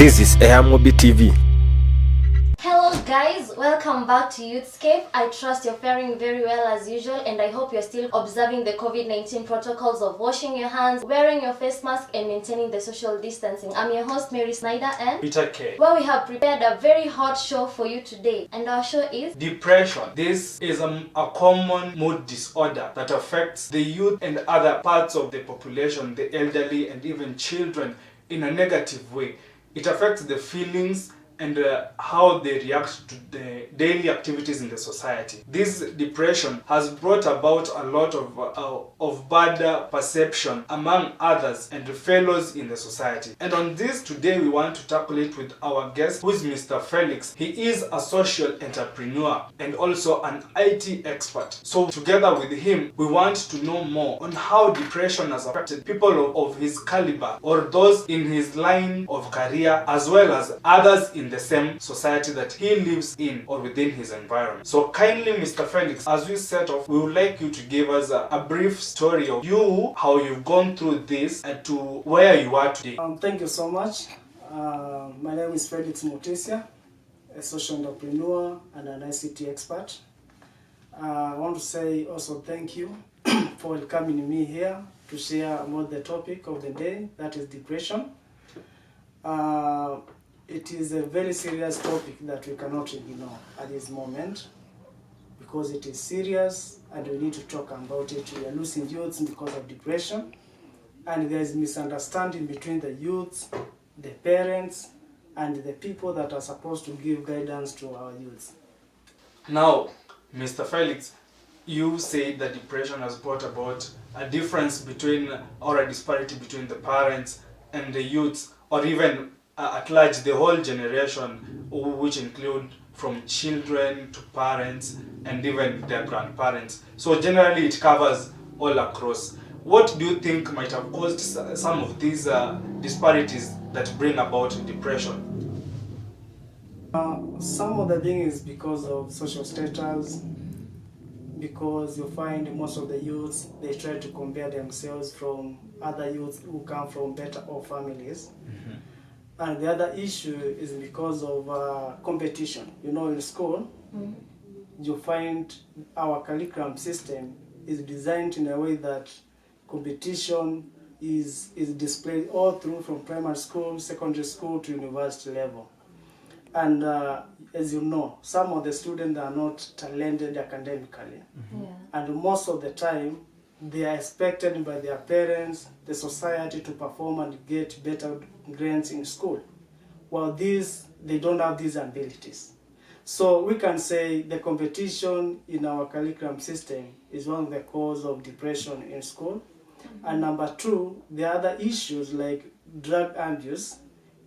This is Amobi TV. Hello guys, welcome back to Youthscape. I trust you're faring very well as usual, and I hope you're still observing the COVID-19 protocols of washing your hands, wearing your face mask, and maintaining the social distancing. I'm your host Mary Snyder and Peter K. Well, we have prepared a very hot show for you today, and our show is Depression. This is a common mood disorder that affects the youth and other parts of the population, the elderly and even children, in a negative way. It affects the feelings and how they react to the daily activities in the society. This depression has brought about a lot of bad perception among others and fellows in the society. And on this today we want to tackle it with our guest, who is Mr. Felix. He is a social entrepreneur and also an IT expert. So together with him, we want to know more on how depression has affected people of his caliber or those in his line of career, as well as others in the same society that he lives in or within his environment. So kindly, Mr. Felix, as we set off, we would like you to give us a brief story of you, how you've gone through this, and to where you are today. Thank you so much. My name is Felix Mutisia, a social entrepreneur and an ICT expert. I want to say also thank you for welcoming me here to share about the topic of the day, that is depression. It is a very serious topic that we cannot ignore at this moment, because it is serious and we need to talk about it. We are losing youths because of depression, and there is misunderstanding between the youths, the parents, and the people that are supposed to give guidance to our youths. Now, Mr. Felix, you say that depression has brought about a difference between, or a disparity between the parents and the youths, or even at large the whole generation, which include from children to parents and even their grandparents. So generally it covers all across. What do you think might have caused some of these disparities that bring about depression? Some of the thing is because of social status, because you find most of the youths, they try to compare themselves from other youths who come from better off families. Mm-hmm. And the other issue is because of competition. You know, in school, you find our curriculum system is designed in a way that competition is displayed all through, from primary school, secondary school to university level. And as you know, some of the students are not talented academically. Mm-hmm. Yeah. And most of the time, they are expected by their parents, the society, to perform and get better grades in school. While they don't have these abilities. So we can say the competition in our curriculum system is one of the cause of depression in school. Mm-hmm. And number two, the other issues like drug abuse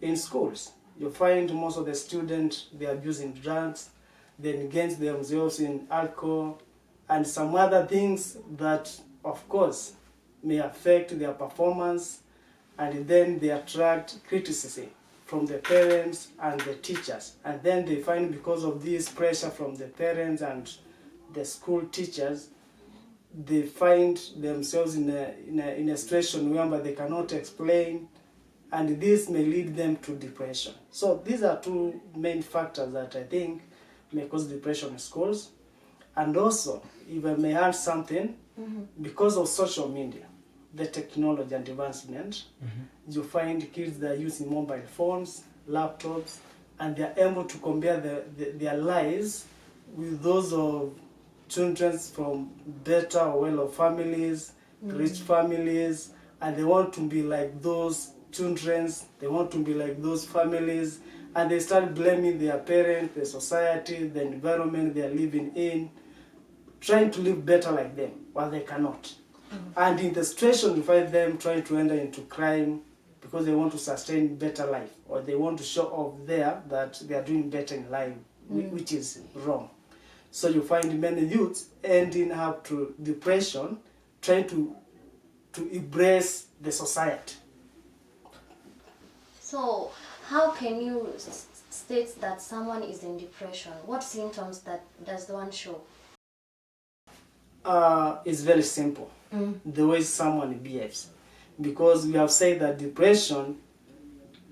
in schools. You find most of the students, they are using drugs, they engage themselves in alcohol and some other things that, of course, may affect their performance, and then they attract criticism from the parents and the teachers. And then they find, because of this pressure from the parents and the school teachers, they find themselves in a situation whereby they cannot explain, and this may lead them to depression. So these are two main factors that I think may cause depression in schools. And also, if I may add something, because of social media, the technology and advancement, you find kids that are using mobile phones, laptops, and they are able to compare their lives with those of children from better or well-off families, rich families, and they want to be like those children, they want to be like those families, and they start blaming their parents, the society, the environment they are living in, trying to live better like them, while they cannot. And in the situation, you find them trying to enter into crime because they want to sustain better life, or they want to show off there that they are doing better in life, which is wrong. So you find many youths ending up to depression, trying to embrace the society. So how can you state that someone is in depression? What symptoms does one show? It's very simple, the way someone behaves. Because we have said that depression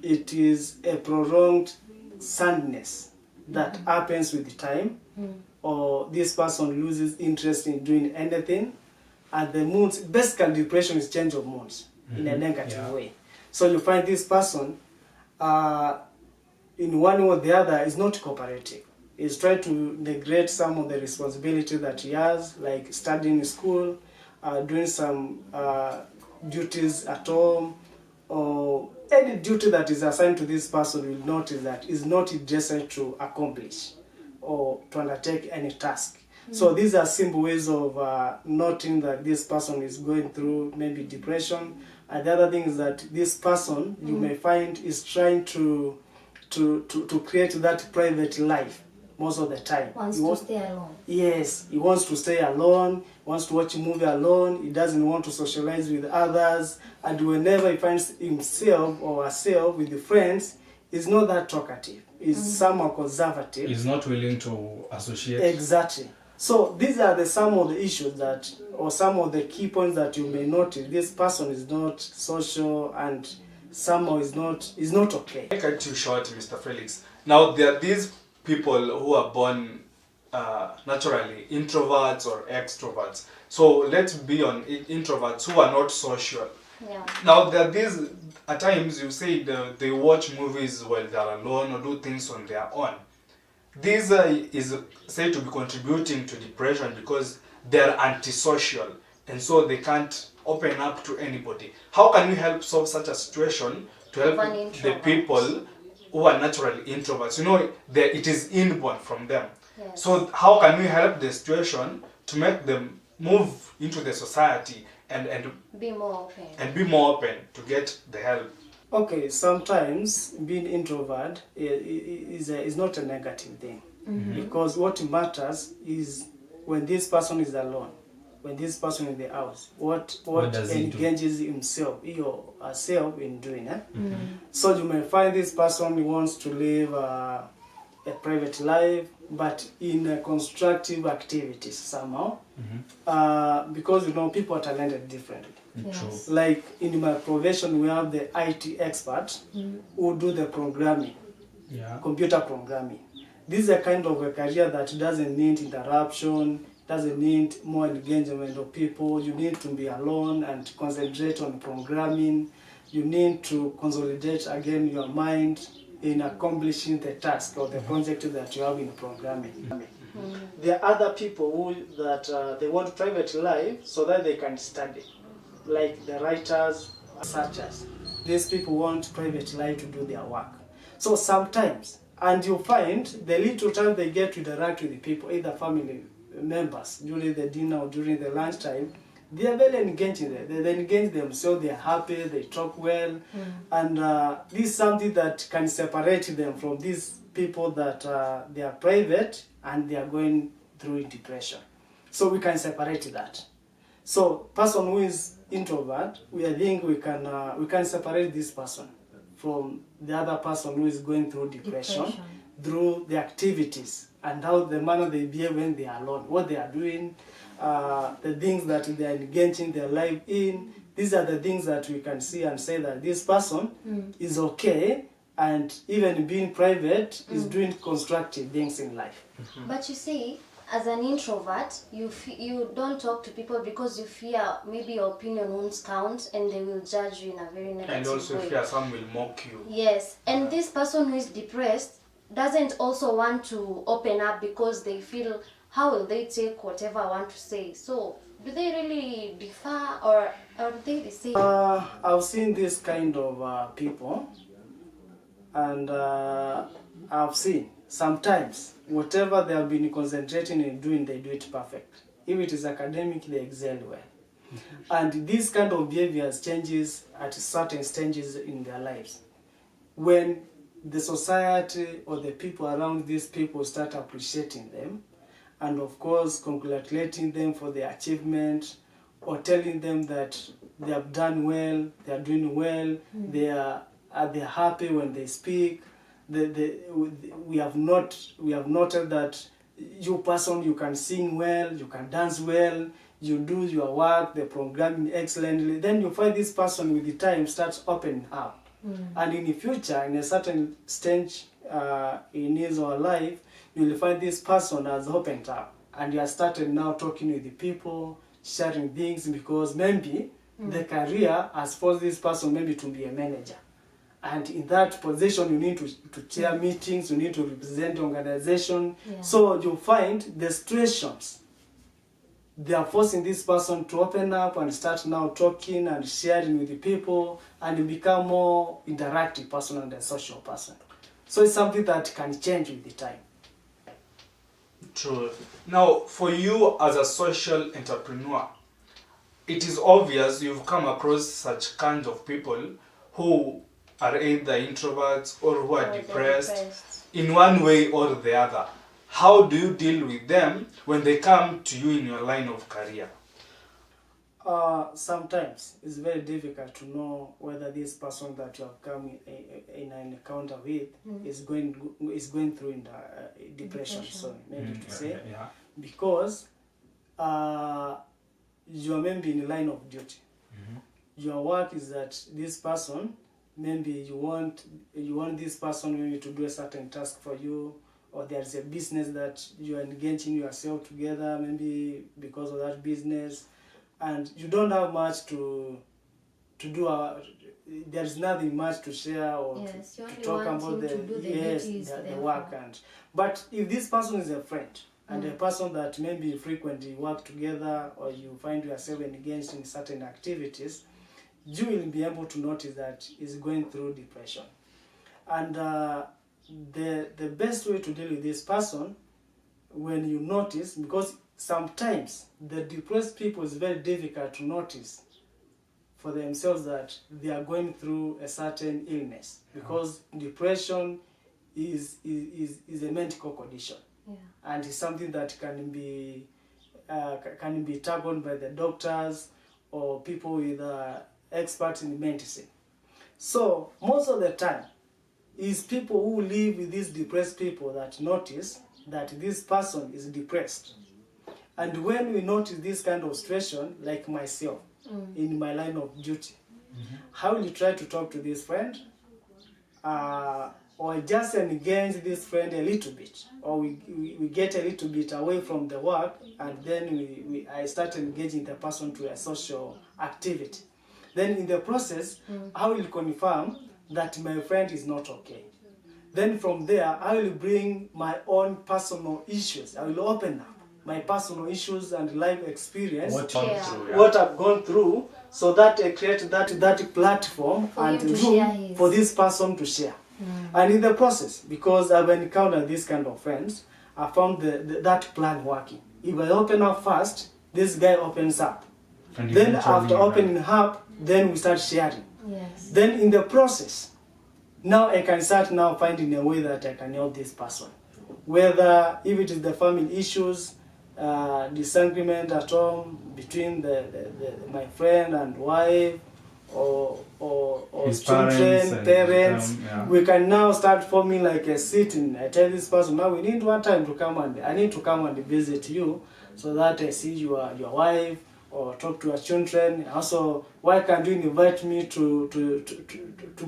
it is a prolonged sadness that happens with time, or this person loses interest in doing anything, and the moods, basically depression is change of moods in a negative way. So you find this person, in one way or the other, is not cooperative. He's trying to neglect some of the responsibility that he has, like studying in school, doing some duties at home, or any duty that is assigned to this person will notice that is not interested to accomplish or to undertake any task. So these are simple ways of noting that this person is going through maybe depression. And the other thing is that this person, you may find, is trying to create that private life most of the time. Wants to stay alone. Yes, he wants to stay alone, wants to watch a movie alone, he doesn't want to socialize with others, and whenever he finds himself or herself with the friends, he's not that talkative. He's somehow conservative. He's not willing to associate. Exactly. So these are some of the issues that, or some of the key points that you may notice. This person is not social and somehow is not okay. I cut you short, Mr. Felix. Now there are these people who are born naturally introverts or extroverts. So let's be on introverts who are not social. Yeah. Now there are these, at times you say they watch movies while they are alone or do things on their own. This is said to be contributing to depression because they're antisocial and so they can't open up to anybody. How can we help solve such a situation to help the people who are naturally introverts? You know, it is inborn from them. Yes. So how can we help the situation to make them move into the society and Be more open. be more open to get the help? Okay, sometimes being introvert is not a negative thing, because what matters is when this person is alone, when this person is in the house, what does he do? engages himself, he or herself in doing. So you may find this person wants to live a private life, but in constructive activities somehow, because people are talented differently. Yes. Like in my profession, we have the IT expert who do the programming, computer programming. This is a kind of a career that doesn't need interruption, doesn't need more engagement of people. You need to be alone and concentrate on programming. You need to consolidate again your mind in accomplishing the task or the project that you have in programming. There are other people that they want private life so that they can study, like the writers, researchers. These people want private life to do their work. So sometimes, and you find the little time they get to interact with the people, either family members, during the dinner or during the lunchtime, they are very engaging. They engage themselves, they are happy, they talk well, and this is something that can separate them from these people that they are private and they are going through depression. So we can separate that. So person who is introvert, I think we can separate this person from the other person who is going through depression through the activities and how the manner they behave when they are alone, what they are doing, the things that they are engaging their life in. These are the things that we can see and say that this person is okay, and even being private is doing constructive things in life. But you see, as an introvert, you don't talk to people because you fear maybe your opinion won't count and they will judge you in a very negative way. And also fear some will mock you. Yes, and this person who is depressed doesn't also want to open up because they feel, how will they take whatever I want to say? So, do they really differ or are they the same? I've seen this kind of people, and I've seen sometimes whatever they have been concentrating in doing, they do it perfect. If it is academic, they excel well. And this kind of behaviors changes at certain stages in their lives. When the society or the people around these people start appreciating them, and of course congratulating them for their achievement, or telling them that they have done well, they are doing well, they are happy when they speak. We have noted that you person, you can sing well, you can dance well, you do your work, the programming excellently. Then you find this person with the time starts opening up And in the future, in a certain stage in his or her life, you will find this person has opened up and he has started now talking with the people, sharing things, because maybe the career has forced this person maybe to be a manager. And in that position, you need to chair meetings, you need to represent the organization. Yeah. So you find the situations, they are forcing this person to open up and start now talking and sharing with the people, and you become more interactive person and a social person. So it's something that can change with the time. True. Now, for you as a social entrepreneur, it is obvious you've come across such kinds of people who are either introverts or who are depressed in one way or the other. How do you deal with them when they come to you in your line of career? Sometimes it's very difficult to know whether this person that you have come in an encounter with is going through in depression. So maybe to say, because you are maybe in the line of duty. Your work is that this person, maybe you want this person maybe to do a certain task for you, or there's a business that you are engaging yourself together, maybe because of that business, and you don't have much to do. There's nothing much to share or to talk about the work. But if this person is a friend and a person that maybe frequently work together, or you find yourself engaged in certain activities, you will be able to notice that he's going through depression. And the best way to deal with this person, when you notice, because sometimes the depressed people is very difficult to notice for themselves that they are going through a certain illness, because depression is a medical condition, and it's something that can be tackled by the doctors or people with experts in medicine. So most of the time, is people who live with these depressed people that notice that this person is depressed. And when we notice this kind of situation, like myself, in my line of duty, how will you try to talk to this friend? Or just engage this friend a little bit, or we get a little bit away from the work, and then I start engaging the person to a social activity. Then in the process, I will confirm that my friend is not okay. Then from there, I will bring my own personal issues. I will open up my personal issues and life experience, what I've gone through, so that I create that platform and room for this person to share. And in the process, because I've encountered this kind of friends, I found that plan working. If I open up first, this guy opens up. Then after opening up, then we start sharing. Yes. Then in the process, now I can start now finding a way that I can help this person. Whether if it is the family issues, disagreement at home between my friend and wife, or his children, parents, we can now start forming like a sitting. I tell this person, now we need one time to come and I need to come and visit you, so that I see your wife, or talk to your children. Also, why can't you invite me to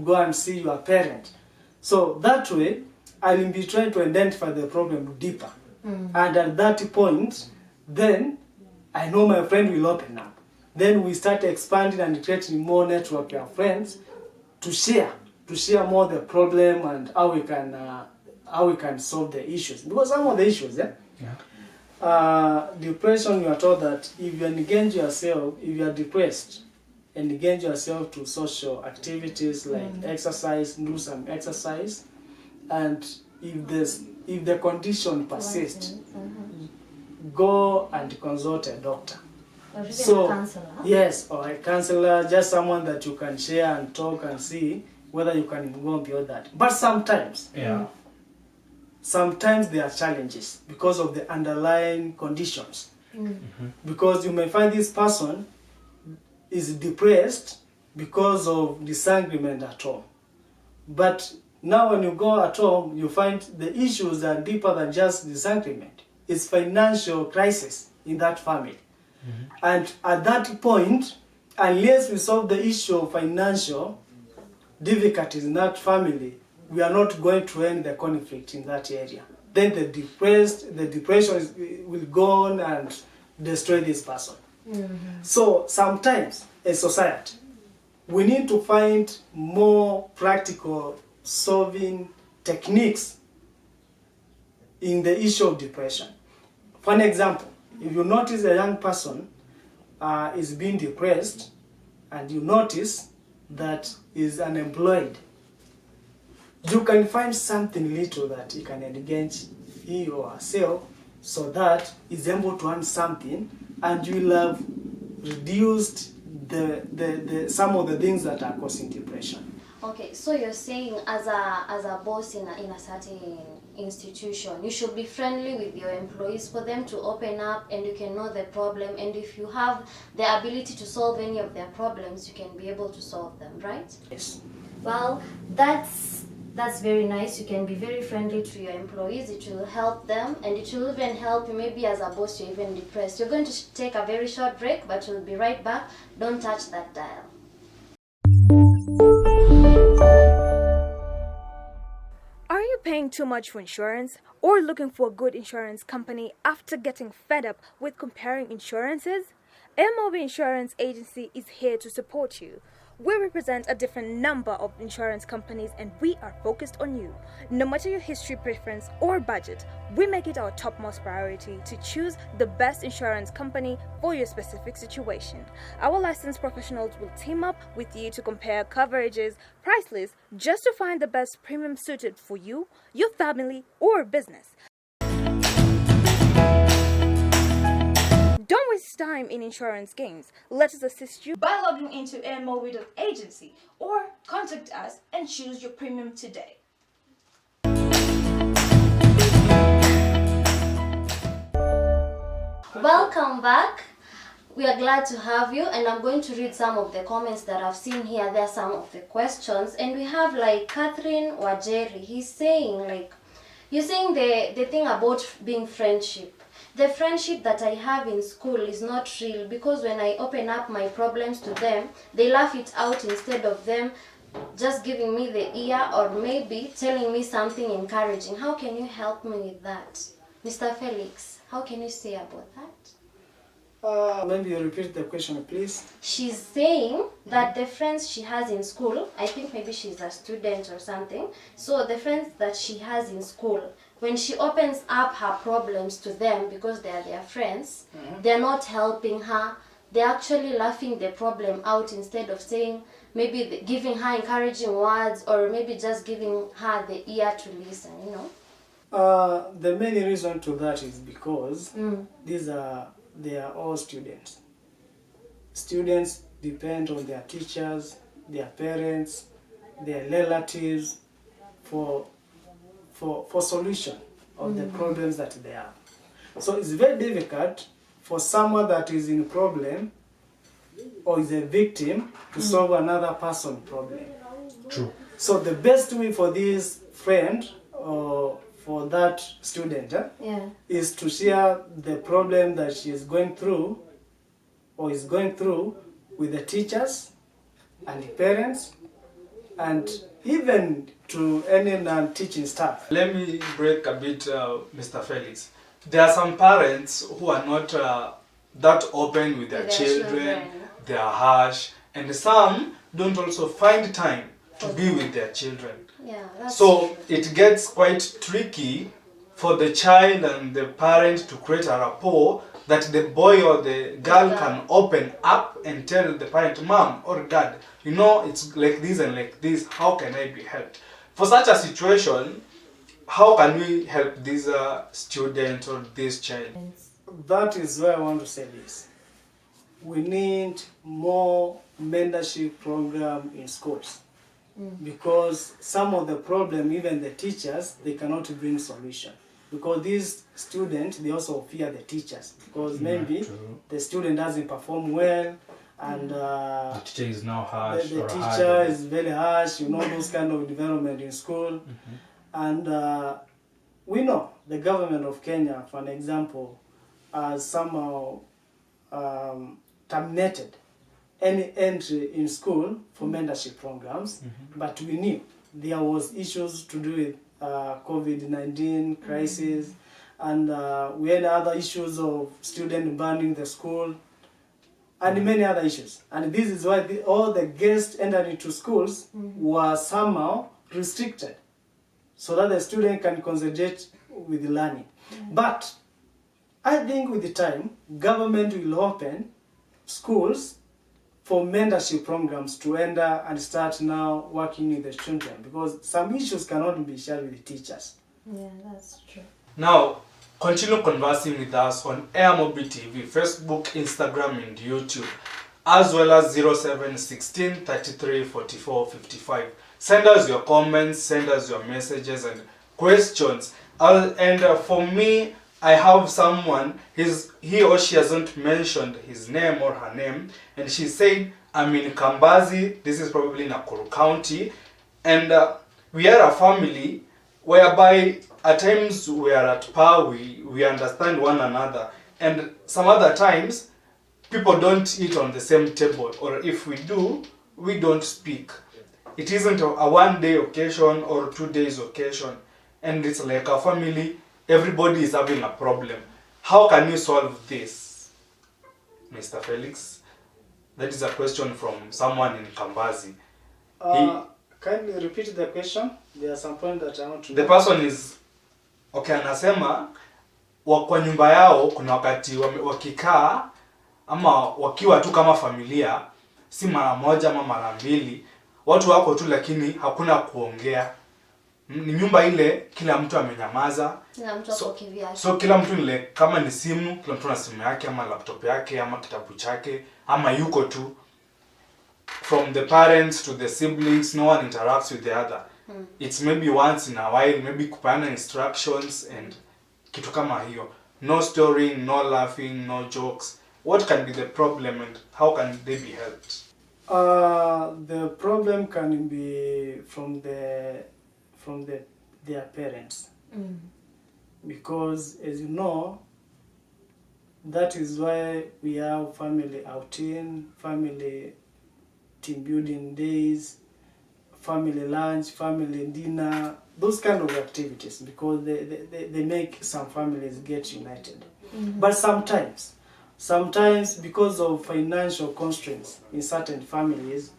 go and see your parent? So that way, I will be trying to identify the problem deeper. And at that point, then I know my friend will open up. Then we start expanding and creating more network of friends to share more the problem and how we can solve the issues. Because some of the issues, depression, you are told that if you engage yourself, if you are depressed, engage yourself to social activities like exercise, do some exercise, and if the condition persists, go and consult a doctor. Or even a counselor. Yes, or a counselor, just someone that you can share and talk and see whether you can go beyond that. But sometimes there are challenges because of the underlying conditions. Because you may find this person is depressed because of disagreement at home. But now when you go at home, you find the issues are deeper than just disagreement. It's financial crisis in that family. And at that point, unless we solve the issue of financial, difficulties in that family, we are not going to end the conflict in that area. Then the depression will go on and destroy this person. So sometimes, as society, we need to find more practical solving techniques in the issue of depression. For an example, if you notice a young person is being depressed, and you notice that is unemployed, you can find something little that he can engage he or herself so that he's able to earn something, and you will have reduced some of the things that are causing depression. Okay, so you're saying as a boss in a certain institution, you should be friendly with your employees for them to open up, and you can know the problem, and if you have the ability to solve any of their problems, you can be able to solve them, right? Yes. Well, that's very nice. You can be very friendly to your employees. It will help them, and it will even help you. Maybe as a boss, you're even depressed. You're going to take a very short break, but we'll be right back. Don't touch that dial. Are you paying too much for insurance or looking for a good insurance company after getting fed up with comparing insurances? MOB Insurance Agency is here to support you. We represent a different number of insurance companies and we are focused on you. No matter your history, preference, or budget, we make it our topmost priority to choose the best insurance company for your specific situation. Our licensed professionals will team up with you to compare coverages, price lists, just to find the best premium suited for you, your family, or business. Don't waste time in insurance games. Let us assist you by logging into amob.agency or contact us and choose your premium today. Welcome back. We are glad to have you, and I'm going to read some of the comments that I've seen here. There are some of the questions, and we have like Catherine Wajeri. He's saying you're saying the thing about being friendship. The friendship that I have in school is not real, because when I open up my problems to them, they laugh it out instead of them just giving me the ear or maybe telling me something encouraging. How can you help me with that? Mr. Felix, how can you say about that? Maybe you repeat the question, please. She's saying that the friends she has in school, I think maybe she's a student or something, so the friends that she has in school, when she opens up her problems to them because they are their friends, they're not helping her. They're actually laughing the problem out instead of saying, maybe giving her encouraging words, or maybe just giving her the ear to listen, you know? The main reason to that is because they are all students. Students depend on their teachers, their parents, their relatives for solution of the problems that they have. So it's very difficult for someone that is in problem or is a victim to solve another person's problem. True. So the best way for this friend or for that student is to share the problem that she is going through or is going through with the teachers and the parents and even to any non-teaching staff. Let me break a bit, Mr. Felix. There are some parents who are not that open with their children. They are harsh, and some don't also find time to be with their children. Yeah, that's So true. it gets quite tricky for the child and the parent to create a rapport that the boy or the girl can open up and tell the parent, Mom or Dad, you know, it's like this and like this, how can I be helped? For such a situation, how can we help this student or this child? That is where I want to say this. We need more mentorship program in schools. Because some of the problem, even the teachers, they cannot bring solution. Because these students, they also fear the teachers. Because maybe the student doesn't perform well, and The teacher is now harsh. the teacher is very harsh, you know, those kind of development in school. And we know the government of Kenya, for an example, has somehow terminated any entry in school for mentorship programs, but we knew there was issues to do with COVID-19 crisis, and we had other issues of students burning the school, and many other issues. And this is why all the guests entering into schools were somehow restricted, so that the student can concentrate with learning. But I think with the time, government will open schools for mentorship programs to enter and start now working with the children, because some issues cannot be shared with the teachers. Yeah, that's true. Now, continue conversing with us on AirMobi TV, Facebook, Instagram, and YouTube, as well as 0716 33 44 55. Send us your comments, send us your messages and questions. For me, I have someone, he or she hasn't mentioned his name or her name, and she said, I'm in Kambazi, this is probably in Nakuru County, and we are a family whereby at times we are at par, we understand one another, and some other times people don't eat on the same table, or if we do, we don't speak. It isn't a one-day occasion or 2 days occasion, and it's like a family. Everybody is having a problem. How can you solve this, Mr. Felix? That is a question from someone in Kambazi. Can you repeat the question? There are some points that I want to The know. person is okay, anasema kwa nyumba yao kuna wakati wakikaa ama wakiwa tu kama familia, si mara moja ama mara mbili, watu wako tu lakini hakuna kuongea. Ni nyumba ile kila mtu amenyamaza. Kila mtu ako kivyake. So kila mtu ile kama ni simu, kila mtu na simu yake ama laptop yake ama kitabu chake ama yuko tu. From the parents to the siblings, no one interacts with the other. It's maybe once in a while, maybe kupana instructions and kitu kama hiyo. No story, no laughing, no jokes. What can be the problem and how can they be helped? The problem can be from their parents, because as you know, that is why we have family outing, family team building days, family lunch, family dinner, those kind of activities, because they make some families get united. But sometimes because of financial constraints in certain families,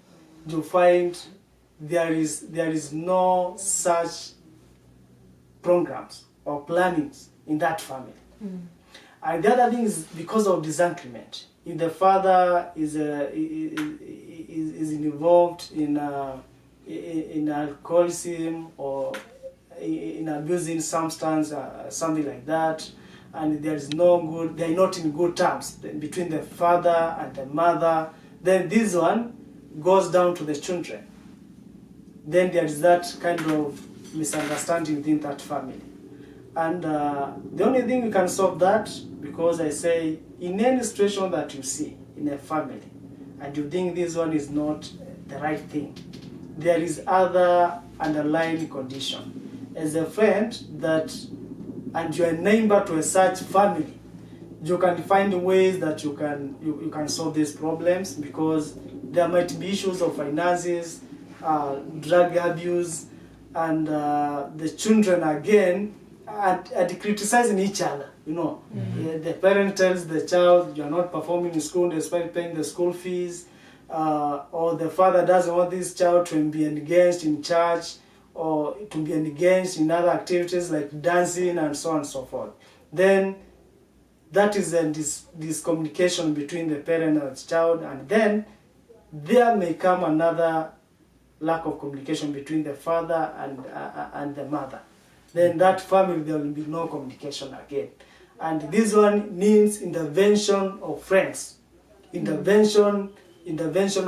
you find there is no such programs or plannings in that family. And the other thing is because of disagreement. If the father is involved in alcoholism or in abusing substance, something like that, and they're not in good terms between the father and the mother, then this one goes down to the children. Then there is that kind of misunderstanding within that family. And the only thing we can solve that, because I say, in any situation that you see in a family, and you think this one is not the right thing, there is other underlying condition. As a friend and you're a neighbor to a such family, you can find ways that you can solve these problems, because there might be issues of finances, drug abuse, and the children again are criticizing each other. The parent tells the child, "You are not performing in school despite paying the school fees," or the father doesn't want this child to be engaged in church or to be engaged in other activities like dancing and so on and so forth. Then that is this communication between the parent and the child, and then there may come another lack of communication between the father and the mother. Then that family, there will be no communication again. And this one needs intervention of friends, intervention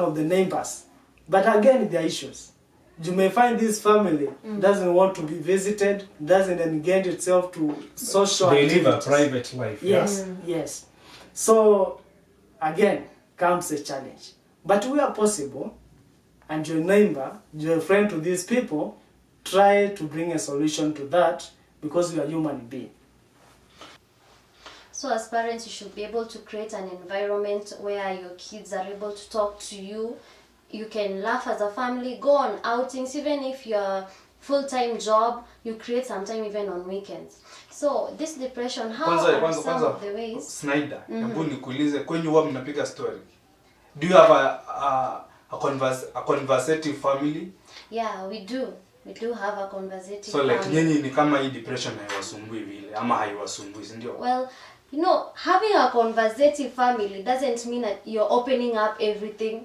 of the neighbors. But again, there are issues. You may find this family doesn't want to be visited, doesn't engage itself to social They activities. live a private life. Yes, yes. So, again, comes a challenge. But where possible, and your neighbor, your friend to these people, try to bring a solution to that, because we are human beings. So as parents, you should be able to create an environment where your kids are able to talk to you. You can laugh as a family, go on outings, even if you're full-time job, you create some time even on weekends. So this depression, how are some of the ways? Snyder, hebu nikuulize, kwenye huwa mnapiga story, do you have a conversative family? Yeah, we do have a conversative so like family. nyinyi ni kama hii depression haiwasumbui vile ama haiwasumbui, si ndio? Well, you know, having a conversative family doesn't mean that you're opening up everything.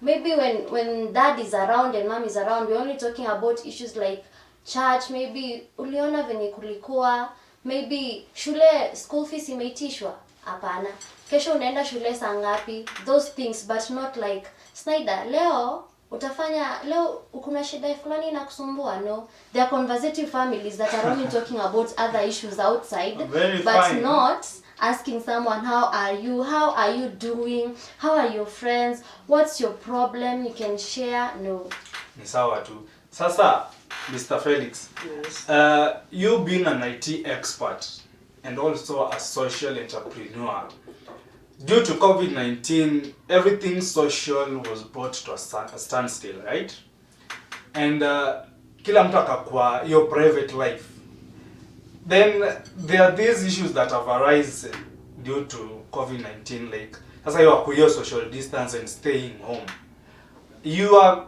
Maybe when dad is around and mom is around, we're only talking about issues like church, maybe uliona venye kulikuwa, maybe shule school fees imeitishwa, hapana, kesho unaenda shule saa ngapi, those things, but not like Snyder, leo kuna shida fulani inakusumbua. No, there are conversative families that are only talking about other issues outside, but fine. Not asking someone, how are you doing, how are your friends, what's your problem, you can share. No, ni sawa tu. Sasa Mr. Felix, Yes. You being an IT expert and also a social entrepreneur, due to COVID-19, everything social was brought to a standstill, right? And kila mtu akakuwa your private life. Then there are these issues that have arisen due to COVID-19, like sasa hiyo social distance and staying home. You are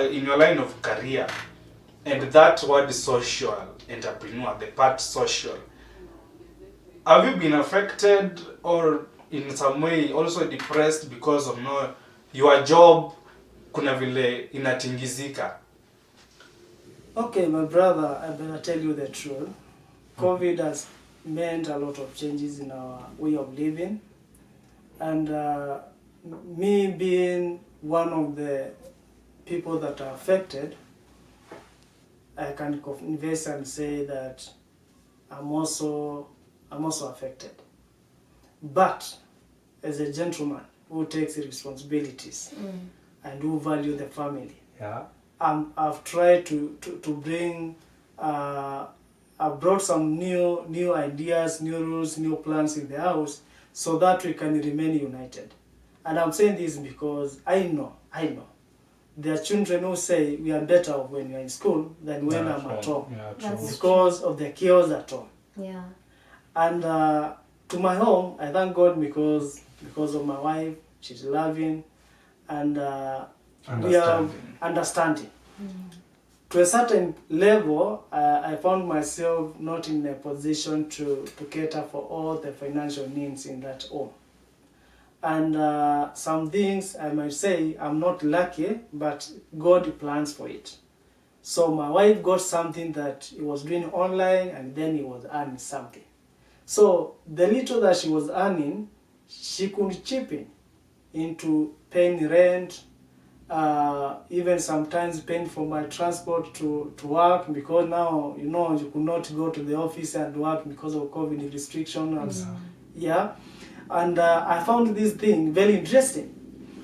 in your line of career, and that word social entrepreneur, the part social, have you been affected or in some way also depressed because of your job kuna vile inatingizika? Okay, my brother, I better tell you the truth. COVID has meant a lot of changes in our way of living, and me being one of the people that are affected, I can confess and say that I'm also affected. But as a gentleman who takes responsibilities and who value the family, Yeah. I've tried to bring, I've brought some new ideas, new rules, new plans in the house so that we can remain united. And I'm saying this because I know there are children who say we are better off when we are in school than when I'm at home. Yeah, true. Because of the chaos at home. yeah, And to my home, I thank God because of my wife. She's loving, and we are understanding. To a certain level, I found myself not in a position to cater for all the financial needs in that home. And some things I might say I'm not lucky, but God plans for it. So my wife got something that he was doing online, and then he was earning something. So the little that she was earning, she could chip in into paying rent, even sometimes paying for my transport to work, because now you could not go to the office and work because of COVID restriction. And and I found this thing very interesting.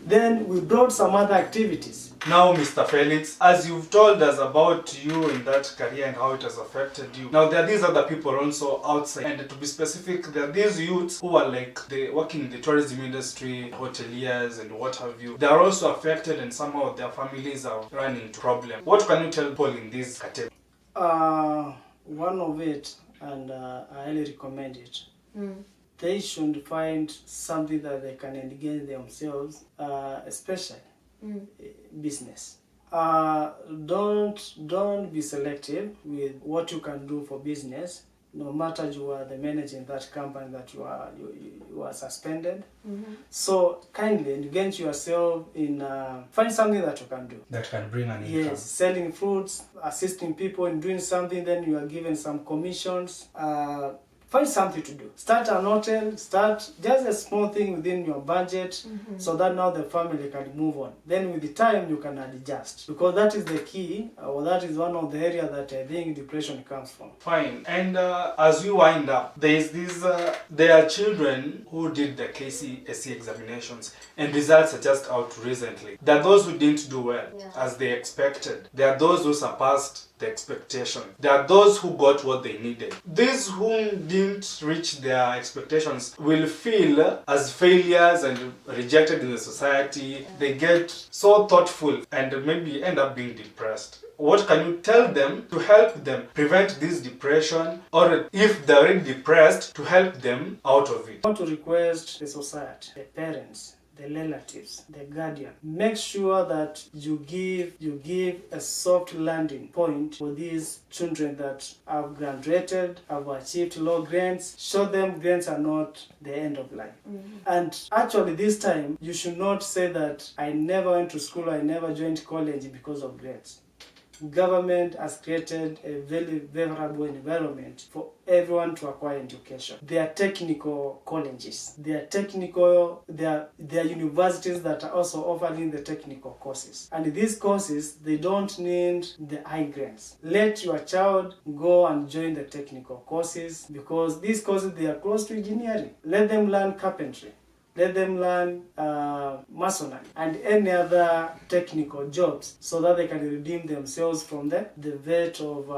Then we brought some other activities. Now, Mr. Felix, as you've told us about you in that career and how it has affected you, now there are these other people also outside, and to be specific, there are these youths who are like they working in the tourism industry, hoteliers and what have you. They are also affected, and somehow their families are running into problems. What can you tell people in this category? One of it, and I highly recommend it. They should find something that they can engage themselves, especially business. Don't be selective with what you can do for business. No matter you are the manager in that company that you are suspended. So kindly engage yourself in find something that you can do. That can bring an income. Yes, selling fruits, assisting people in doing something, then you are given some commissions. Find something to do. Start an hotel, start just a small thing within your budget, so that now the family can move on. Then with the time you can adjust, because that is the key, or that is one of the areas that I think depression comes from. Fine. And as we wind up, there are children who did the KCSE examinations and results are just out recently. There are those who didn't do well as they expected. There are those who surpassed the expectation. There are those who got what they needed. These who didn't reach their expectations will feel as failures and rejected in the society. They get so thoughtful and maybe end up being depressed. What can you tell them to help them prevent this depression, or if they're already depressed, to help them out of it? I want to request the society, the parents, the relatives, the guardian, make sure that you give a soft landing point for these children that have graduated, have achieved low grades. Show them grades are not the end of life. And actually this time, you should not say that I never went to school, I never joined college because of grades. Government has created a very favorable environment for everyone to acquire education. There are technical colleges, there are universities that are also offering the technical courses. And these courses, they don't need the high grades. Let your child go and join the technical courses, because these courses, they are close to engineering. Let them learn carpentry. Let them learn masonry and any other technical jobs, so that they can redeem themselves from the weight of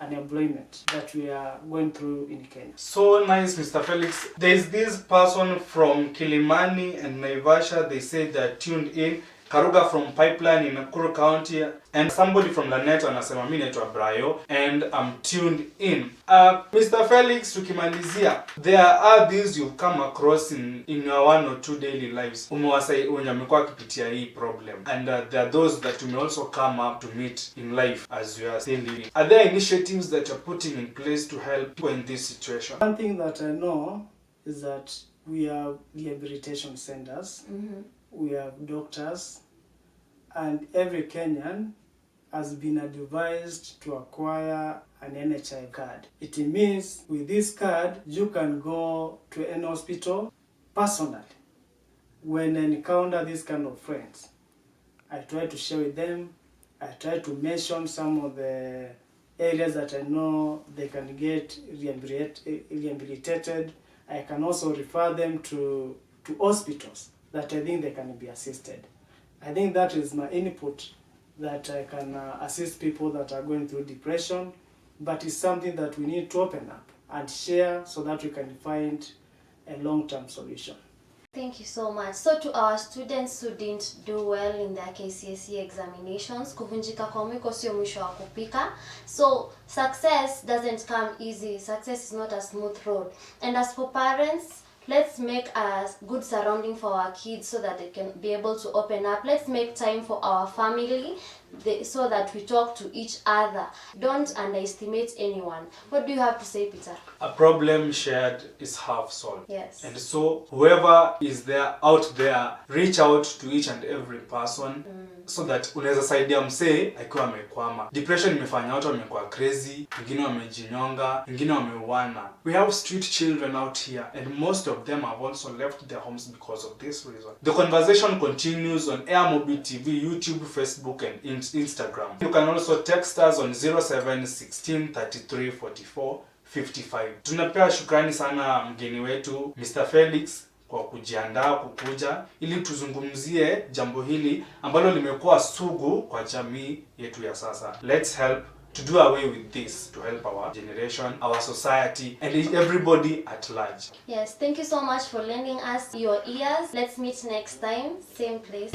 unemployment that we are going through in Kenya. So nice, Mr. Felix. There's this person from Kilimani and Naivasha. They say they're tuned in. Karuga from Pipeline in Nakuru County, and somebody from Laneto anasema mimi naitwa Brayo and I'm tuned in. Mr. Felix, tukimalizia, there are these you've come across in your 1 or 2 daily lives. Umewasai unyamekuwa kipitia hii problem, and there are those that you may also come up to meet in life as you are still living. Are there initiatives that you're putting in place to help people in this situation? One thing that I know is that we have rehabilitation centers, we have doctors, and every Kenyan has been advised to acquire an NHI card. It means with this card, you can go to an hospital personally. When I encounter these kind of friends, I try to share with them, I try to mention some of the areas that I know they can get rehabilitated. I can also refer them to hospitals that I think they can be assisted. I think that is my input, that I can assist people that are going through depression, but it's something that we need to open up and share so that we can find a long-term solution. Thank you so much. So to our students who didn't do well in their KCSE examinations, kuvunjika kwa mwiko sio mwisho wa kupika. So success doesn't come easy. Success is not a smooth road. And as for parents, let's make a good surrounding for our kids so that they can be able to open up. Let's make time for our family so that we talk to each other. Don't underestimate anyone. What do you have to say, Peter? A problem shared is half solved. Yes. And so whoever is there out there, reach out to each and every person so that unaweza saidia msee akiwa amekwama. Depression imefanya watu wamekuwa crazy, wengine wamejinyonga, wengine wameuana. We have street children out here, and most of them have also left their homes because of this reason. The conversation continues on Air Mobile TV, YouTube, Facebook, and Instagram. You can also text us on 0716 33 44 55. Tunapea shukrani sana mgeni wetu Mr. Felix kwa kujiandaa kukuja ili tuzungumzie jambo hili ambalo limekuwa sugu kwa jamii yetu ya sasa. Let's help to do away with this, to help our generation, our society, and everybody at large. Yes, thank you so much for lending us your ears. Let's meet next time, same place.